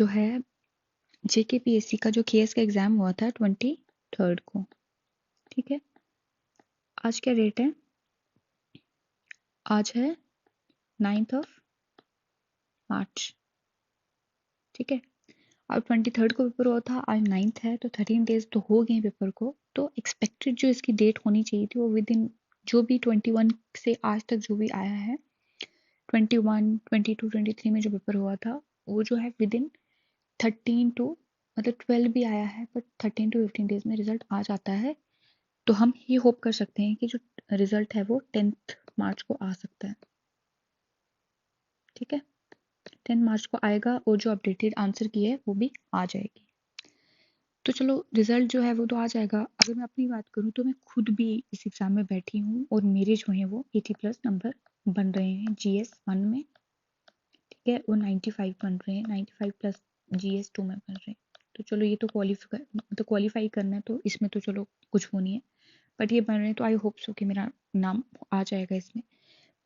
जो है जेकेपीएससी का जो केएस का एग्जाम हुआ था 23 को, ठीक है। आज क्या डेट है? आज है 9 मार्च, ठीक है। अब 23 को पेपर हुआ था, आज 9 है, तो 13 डेज तो हो गए पेपर को। तो एक्सपेक्टेड जो इसकी डेट होनी चाहिए थी वो विद इन, जो भी 21 से आज तक जो भी आया है, 21, 22, 23 में जो पेपर हुआ था वो जो है विद इन 13 टू, मतलब 12 भी आया है, बट 13 टू 15 डेज में रिजल्ट आ जाता है। तो हम ये होप कर सकते हैं कि जो रिजल्ट है वो 10 मार्च को आ सकता है, ठीक है। 10 मार्च को आएगा और जो अपडेटेड आंसर की है वो भी आ जाएगी। तो चलो रिजल्ट जो है वो तो आ जाएगा। अगर मैं अपनी बात करूँ तो मैं खुद भी इस एग्जाम में बैठी हूँ और मेरे जो हैं वो 80+ नंबर बन रहे हैं जीएस 1 में, ठीक है, और 95 बन रहे हैं, 95+ जीएस 2 में बन रहे हैं। तो चलो ये तो क्वालिफाई करना है, तो इसमें तो चलो कुछ वो नहीं है, बट ये बन रहे हैं तो आई होप सो कि मेरा नाम आ जाएगा इसमें।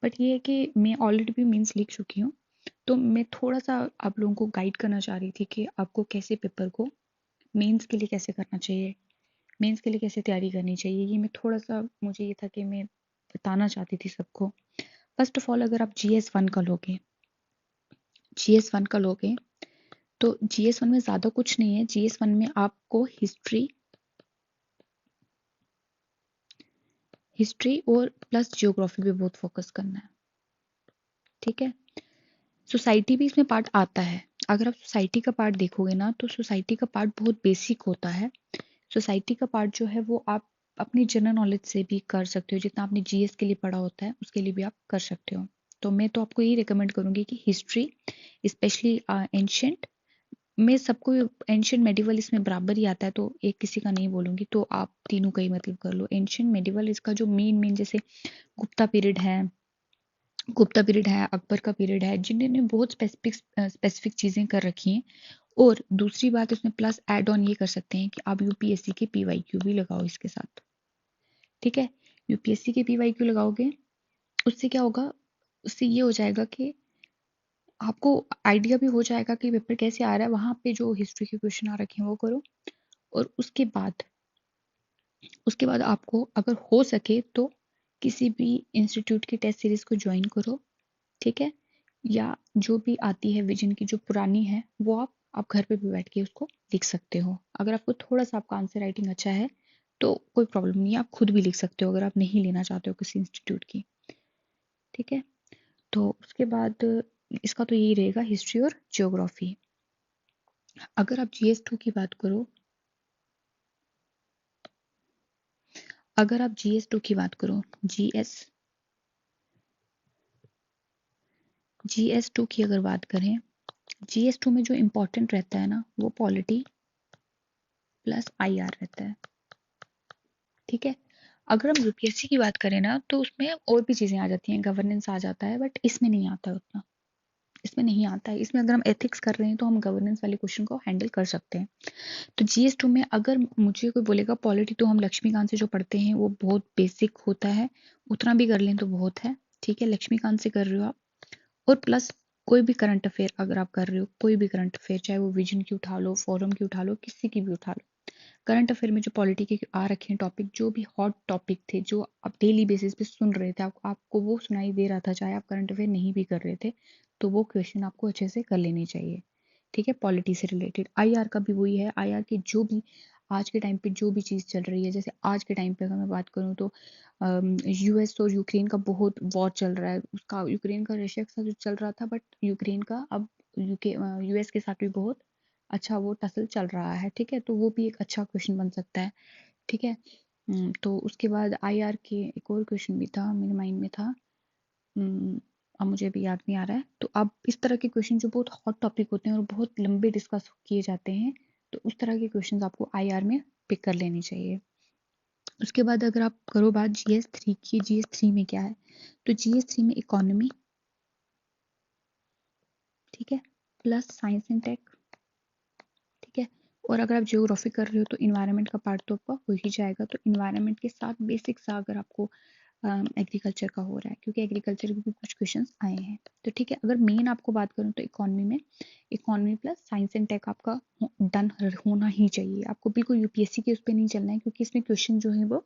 बट ये है कि मैं ऑलरेडी भी मीन्स लिख चुकी हूँ, तो मैं थोड़ा सा आप लोगों को गाइड करना चाह रही थी कि आपको कैसे पेपर को मेंस के लिए कैसे करना चाहिए, मेंस के लिए कैसे तैयारी करनी चाहिए। ये मैं थोड़ा सा, मुझे ये था कि मैं बताना चाहती थी सबको। फर्स्ट ऑफ ऑल अगर आप जीएस 1 का लोगे, जीएस 1 का लोगे तो जीएस 1 में ज़्यादा कुछ नहीं है। जीएस 1 में आपको हिस्ट्री और प्लस जियोग्राफी पे बहुत फोकस करना है, ठीक है। सोसाइटी भी इसमें पार्ट आता है। अगर आप सोसाइटी का पार्ट देखोगे ना तो सोसाइटी का पार्ट बहुत बेसिक होता है। सोसाइटी का पार्ट जो है वो आप अपनी जनरल नॉलेज से भी कर सकते हो, जितना आपने जीएस के लिए पढ़ा होता है उसके लिए भी आप कर सकते हो। तो मैं तो आपको यही रिकमेंड करूंगी कि हिस्ट्री, स्पेशली एंशियंट, मैं सबको एंशियंट मेडिवल इसमें बराबर ही आता है, तो एक किसी का नहीं बोलूंगी, तो आप तीनों का ही मतलब कर लो। एंशियंट मेडिवल इसका जो मेन जैसे गुप्ता पीरियड है, अकबर का पीरियड है, जिन्होंने बहुत स्पेसिफिक चीज़ें कर रखी हैं। और दूसरी बात इसमें प्लस ऐड ऑन ये कर सकते हैं कि आप यूपीएससी के पीवाईक्यू भी लगाओ इसके साथ, ठीक है। यूपीएससी के पीवाईक्यू लगाओगे, उससे क्या होगा, उससे ये हो जाएगा कि आपको आइडिया भी हो जाएगा कि पेपर कैसे आ रहा है। वहां पे जो हिस्ट्री के क्वेश्चन आ रखे हैं वो करो, और उसके बाद आपको अगर हो सके तो किसी भी इंस्टीट्यूट की टेस्ट सीरीज को ज्वाइन करो, ठीक है। या जो भी आती है विजन की जो पुरानी है वो आप घर पे भी बैठ के उसको लिख सकते हो। अगर आपको थोड़ा सा आपका आंसर राइटिंग अच्छा है तो कोई प्रॉब्लम नहीं है, आप खुद भी लिख सकते हो अगर आप नहीं लेना चाहते हो किसी इंस्टीट्यूट की, ठीक है। तो उसके बाद इसका तो यही रहेगा, हिस्ट्री और ज्योग्राफी। अगर आप जीएस 2 की बात करो, अगर आप जीएस 2 की बात करो, जीएस 2 की अगर बात करें, जीएस 2 में जो इम्पोर्टेंट रहता है ना वो पॉलिटी प्लस आईआर रहता है, ठीक है। अगर हम यूपीएससी की बात करें ना तो उसमें और भी चीजें आ जाती हैं, गवर्नेंस आ जाता है, बट इसमें नहीं आता है उतना, इसमें नहीं आता है। इसमें अगर हम एथिक्स कर रहे हैं तो हम गवर्नेंस वाले क्वेश्चन को हैंडल कर सकते हैं। तो जीएस 2 में अगर मुझे कोई बोलेगा पॉलिटी, तो हम लक्ष्मीकांत से जो पढ़ते हैं वो बहुत बेसिक होता है, उतना भी कर लें तो बहुत है, ठीक है। लक्ष्मीकांत से कर रहे हो आप, और प्लस कोई भी करंट अफेयर अगर आप कर रहे हो, कोई भी करंट अफेयर, चाहे वो विजन की उठा लो, फोरम की उठा लो, किसी की भी उठा लो, करंट अफेयर में जो पॉलिटी के आ रखे हैं टॉपिक, जो भी हॉट टॉपिक थे जो आप डेली बेसिस पे सुन रहे थे, आपको वो सुनाई दे रहा था चाहे आप करंट अफेयर नहीं भी कर रहे थे, तो वो क्वेश्चन आपको अच्छे से कर लेने चाहिए, ठीक है। पॉलिटी से रिलेटेड आईआर का भी वही है। आईआर की जो भी आज के टाइम पे जो भी चीज़ चल रही है, जैसे आज के टाइम पे अगर मैं बात करूँ तो यूएस और यूक्रेन का बहुत वॉर चल रहा है, उसका यूक्रेन का रशिया के साथ जो चल रहा था, बट यूक्रेन का अब यूएस के साथ भी बहुत अच्छा वो टसल चल रहा है, ठीक है। तो वो भी एक अच्छा क्वेश्चन बन सकता है, ठीक है। तो उसके बाद आईआर के एक और क्वेश्चन भी था मेरे माइंड में था, अब मुझे भी याद नहीं आ रहा है। तो अब इस तरह के क्वेश्चन जो बहुत हॉट टॉपिक होते हैं और बहुत लंबे डिस्कस किए जाते हैं, तो उस तरह के क्वेश्चन आपको आईआर में पिक कर लेने चाहिए। उसके बाद अगर आप करो बात जीएस 3 की, जीएस 3 में क्या है, तो जीएस 3 में इकोनॉमी, ठीक है, प्लस साइंस एंड टेक, ठीक है। और अगर आप जियोग्राफी कर रहे हो तो इन्वायरमेंट का पार्ट तो आपका हो ही जाएगा। तो इन्वायरमेंट के साथ बेसिक सा अगर आपको एग्रीकल्चर का हो रहा है, क्योंकि एग्रीकल्चर के भी कुछ क्वेश्चंस आए हैं। तो ठीक है, अगर मेन आपको बात करूँ तो इकोनॉमी में economy plus science and tech आपका डन होना ही चाहिए। आपको बिल्कुल यूपीएससी के उस पर नहीं चलना है, क्योंकि इसमें क्वेश्चन जो है वो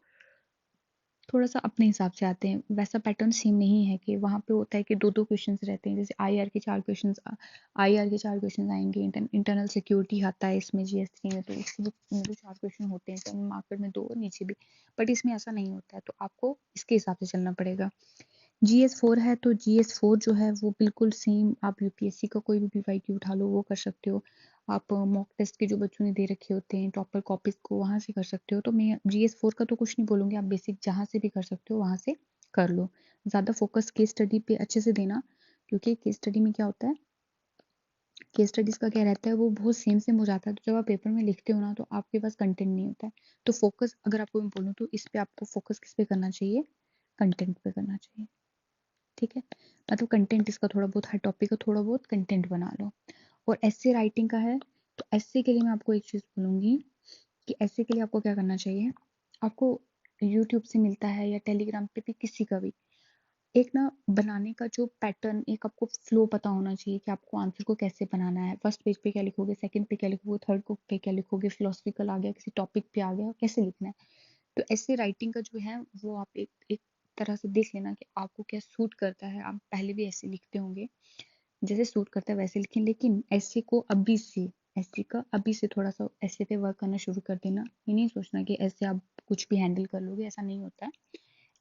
थोड़ा सा अपने हिसाब से आते हैं। वैसा पैटर्न सेम नहीं है कि वहाँ पे होता है कि दो दो क्वेश्चंस रहते हैं, जैसे आईआर के 4 क्वेश्चंस आएंगे, इंटरनल सिक्योरिटी आता है इसमें जीएस3 में, तो इसके भी 4 क्वेश्चन होते हैं, तो मार्केट में 2 और नीचे भी। बट इसमें ऐसा नहीं होता है, तो आपको इसके हिसाब से चलना पड़ेगा। GS4 है तो GS4 जो है वो बिल्कुल सेम, आप यूपीएससी का कोई भी पीवाईक्यू उठा लो वो कर सकते हो। आप मॉक टेस्ट के जो बच्चों ने दे रखे होते हैं प्रॉपर कॉपीज को वहां से कर सकते हो। तो मैं GS4 का तो कुछ नहीं बोलूंगी, आप बेसिक जहां से भी कर सकते हो वहां से कर लो। ज़्यादा फोकस केस स्टडी पे अच्छे से देना, क्योंकि केस स्टडी में क्या होता है, केस स्टडीज का क्या रहता है, वो बहुत सेम सेम हो जाता है। तो जब आप पेपर में लिखते हो ना तो आपके पास कंटेंट नहीं होता है। तो फोकस अगर आपको मैं बोलूँ तो इस पे आपको फोकस किस पे करना चाहिए, कंटेंट पे करना चाहिए। ठीक है, मतलब कंटेंट इसका थोड़ा बहुत, हर टॉपिक का थोड़ा बहुत कंटेंट बना लो। और एस्से राइटिंग का है, तो एस्से के लिए मैं आपको एक चीज़ बोलूँगी कि एस्से के लिए आपको क्या करना चाहिए, आपको यूट्यूब से मिलता है या टेलीग्राम पे भी, किसी का भी एक ना बनाने का जो पैटर्न, एक आपको फ्लो पता होना चाहिए कि आपको आंसर को कैसे बनाना है। फर्स्ट पेज पे क्या लिखोगे, सेकंड पे क्या लिखोगे, थर्ड को पे क्या लिखोगे, फिलोसफिकल आ गया, किसी टॉपिक पे आ गया, कैसे लिखना है। तो ऐसे राइटिंग का जो है वो आप एक एक तरह से देख लेना कि आपको क्या सूट करता है। आप पहले भी ऐसे लिखते होंगे, जैसे सूट करता है वैसे लिखें, लेकिन ऐसे को अभी से, ऐसे का अभी से थोड़ा सा ऐसे पे वर्क करना शुरू कर देना। ये नहीं सोचना कि ऐसे आप कुछ भी हैंडल कर लोगे, ऐसा नहीं होता है।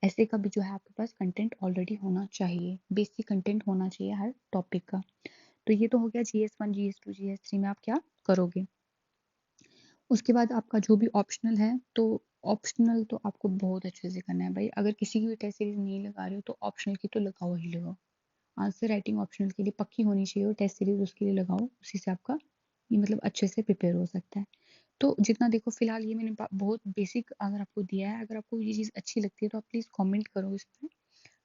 ऐसे का भी जो है आपके पास कंटेंट ऑलरेडी होना चाहिए, बेसिक कंटेंट होना चाहिए हर टॉपिक का। तो ये तो हो गया GS1 GS2 GS3 में आप क्या करोगे। उसके बाद आपका जो भी ऑप्शनल है, तो ऑप्शनल तो आपको बहुत अच्छे से करना है भाई। अगर किसी की भी टेस्ट सीरीज नहीं लगा रहे हो तो ऑप्शनल की तो लगाओ ही लगाओ। आंसर राइटिंग ऑप्शनल के लिए पक्की होनी चाहिए, और टेस्ट सीरीज उसके लिए लगाओ, उसी से आपका ये मतलब अच्छे से प्रिपेयर हो सकता है। तो जितना देखो फिलहाल ये मैंने बहुत बेसिक अगर आपको दिया है, अगर आपको ये चीज़ अच्छी लगती है तो आप प्लीज़ कमेंट करो इस पर,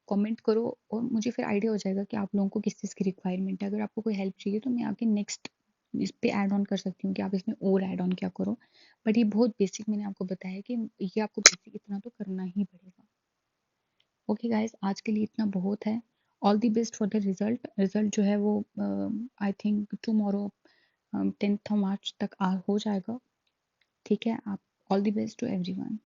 कमेंट करो, और मुझे फिर आइडिया हो जाएगा कि आप लोगों को किस चीज़ की रिक्वायरमेंट है। अगर आपको कोई हेल्प चाहिए तो मैं आगे नेक्स्ट इस पे ऐड ऑन कर सकती हूँ कि आप इसमें और ऐड ऑन क्या करो। बट ये बहुत बेसिक मैंने आपको बताया कि ये आपको बेसिक इतना तो करना ही पड़ेगा। ओके गाइस, आज के लिए इतना बहुत है। All the best for the result. Result जो है वो आई थिंक टुमारो 10th मार्च तक हो जाएगा। ठीक है, आप all the best to everyone.